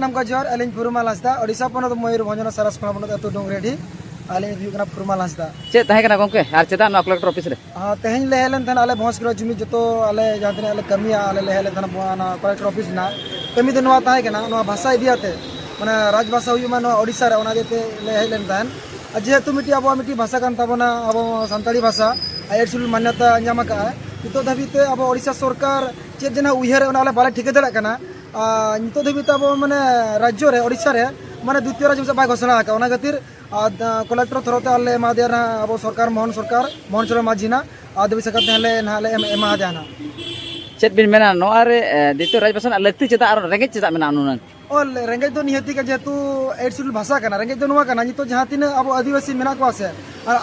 सनाम का जोर अलिन फुरुमाल हंसदा ओडिशा पनत मयूरभंज सारास खना पनत अतु डोंगरेडी अलिन हुयुकना फुरुमाल हंसदा चे ताहे कना गोंके आर चेदा ना कलेक्टर ऑफिस रे हां तेहन ले हेलन थन आले भोंस करो जुमी जतो आले जातने आले कमिया आले ले हेलन थन बोना कलेक्टर ऑफिस ना कमी दे नवा ताहे कना नवा भाषा इदियाते माने राज भाषा हुयु मानो ओडिशा रे ओना देते ले हेलन थन जेहेतु मिटी अब मिटी भाषा कान ताबना अब सानताली भाषा आईएलटीएस मान्यता ᱧᱟᱢ ᱟᱠᱟᱜᱼᱟ नितो धाबिते अब ओडिशा सरकार चेक जना उयहर ओना बाले ठिका दाड़ा कना नितो धाबिते अब माने राज्य रे ओडिशा रे माने द्वितीय राज्य से बाय घोषणा आका ओना खातिर कलेक्टर थरोते आले एमा देना अब सरकार मोहन चरण माझीना आदिवासी सकत हले नाले एमा देना चेत बिन मेना नोआरे द्वितीय राज्य भाषा लक्ति चेदा आर रेंगे चेदा मेना अनुनन और रेंगे तो निहती का जेतु एडसुल भाषा कना रेंगे तो नुवा कना नितो जहां तिने अब आदिवासी मेना को आसे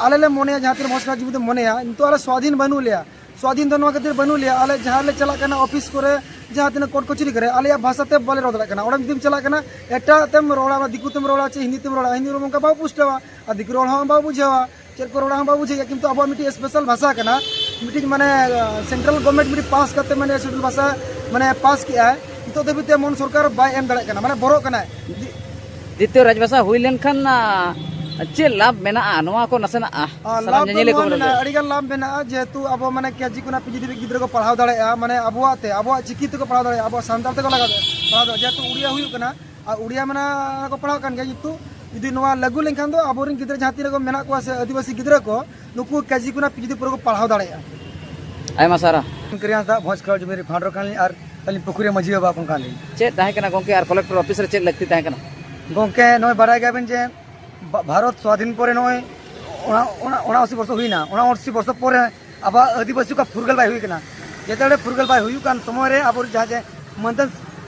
आले ले मोने जहां तिने मोसना जीवित मोनेया नितो आले स्वाधीन बनू लिया स्वाधीन तो नुवा खातिर बनू लिया आले जहां ले चला कना ऑफिस करे जहां तिने कोर्ट कचरी करे आले भाषा ते बाले रोड कना ओडम दिम चला कना एटा तेम रोड़ा दिकु तेम रोड़ा चे हिंदी तेम रोड़ा हिंदी रोम का बा पुष्टवा आ दिकु रोड़ा हम बा बुझेवा चेर को रोड़ा हम बा बुझेया किंतु अब मिटी स्पेशल भाषा कना मिटी माने सेंट्रल गवर्नमेंट मिटी पास करते माने शेड्यूल भाषा माने पास किया है तो देबिते मन सरकार बाय एम दाड़ा कना माने बरो कना द्वितीय राज्य भाषा हुई लेनखान चे लाभ मेना नोआ को नसेना लाभ मेना अड़ीगान लाभ मेना जेहेतु अब माने केजी कुना पीजी दिबी गिद्रा को पढ़ाव दाड़ा माने अबुआ चिकी ते को पढ़ाव दाड़ा अबुआ सानताल ते को लगा पढ़ाव दाड़ा जेहेतु उड़िया हुयु कना उड़िया मेना को पढ़ाव कान गया जितु यदि नोआ लागू लेनखान दो अबोरिन गिद्रा जहां तिरे को मेना को से आदिवासी गिद्रा को नुकु केजी कुना पीजी पूरा को पढ़ाव दाड़ा आयमा सारा करिया दा भोज खर जमेरी फांडरो कान आर तली पुकुरे मजी बा कोन कान चे ताहे कना गोंके आर कलेक्टर ऑफिस रे चे लगती ताहे कना गोंके नय बाराय गाबेन जे भारत स्वाधीन परे नय 79 वर्ष हुईना 79 वर्ष परे अब आदिवासी का फुरगल बाय हुई कना जेतडे फुरगल बाय हुयु कान समय रे अब जहा जे मंथन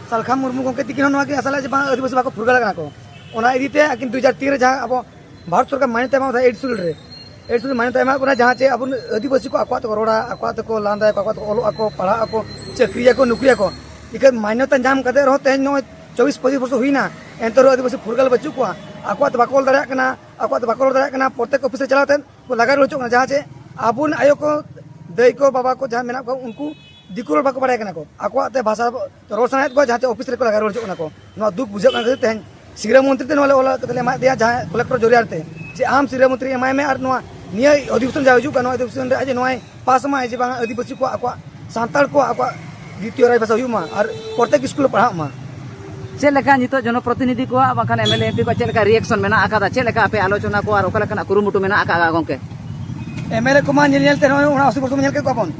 सलखा मुर्मू गोंके तिकिन नवा के असला जे आदिवासी बा को फुरगल कना को ओना इदिते किन 2013 जहा अब भारत सरकार मान्यता मा था एडसुल मान्यता मा कोना जहा जे अब आदिवासी को अक्वा तो रोड़ा अक्वा तो लांदा अक्वा तो ओलो अको पढ़ा अको चक्रिया को नुकरिया को इक मान्यता जाम कदे रहो तेन 24-25 वर्ष हुईना एंतर आदिवासी फुरगल बच्चू को अक्वा तो बाकोल दाड़ा कना प्रत्येक ऑफिस चलाते को लगा रोचो जहाँ से आबुन आयो को दई को बाबा को जहाँ मेना को उनको दिकुल बाको बड़ाय कना को अक्वा ते भाषा रोड सनायत को जहाँ ऑफिस रे को लगा रोचो को दुख बुझे तेन शिक्षा मंत्री ते नले ओला तले मा दिया जहाँ कलेक्टर जोरियाते जे आम शिक्षा मंत्री एमाय में और निया अधिवेशन जाजू का अधिवेशन रे आज नोय पास मा जे बांग आदिवासी को अक्वा सांताल को अक्वा द्वितीय राज्य भाषा हुमा और प्रत्येक स्कूल पढ़ा मा चे लेका नितो जनप्रतिनिधि को बाखान एमएलए एमपी को चे लेका रिएक्शन मेना आकादा चे लेका पे आलोचना को और ओका लेका कुरुमुटु मेना आका गोंके एमएलए को मान नेलते नोय 80 वर्ष नेल के को अपन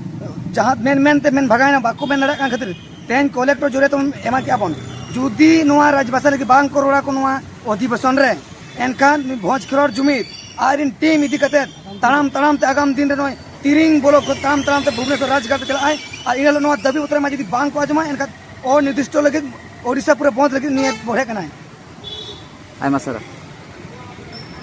जहां मेन भगायना बाको मेन लड़ा खातिर तेन कलेक्टर जोरे तो एमा के अपन जुदी नोआ राजभाषा लगी बांग करोड़ा को नोआ अधिवेशन रे एनखान भोज Kharoud Jumit are in team इदी कते ताड़ाम ते आगाम दिन रे नोय तिरिंग बोलो को ताड़ाम ते भुवनेश्वर राजघाट चला आय आ इनल नोआ दबी उतरे मा जदी बांग को आजमा एनका और निर्दिष्ट लगी ओडिशा पूरा बंद लगी नियत बढ़े कना है आयमा सारा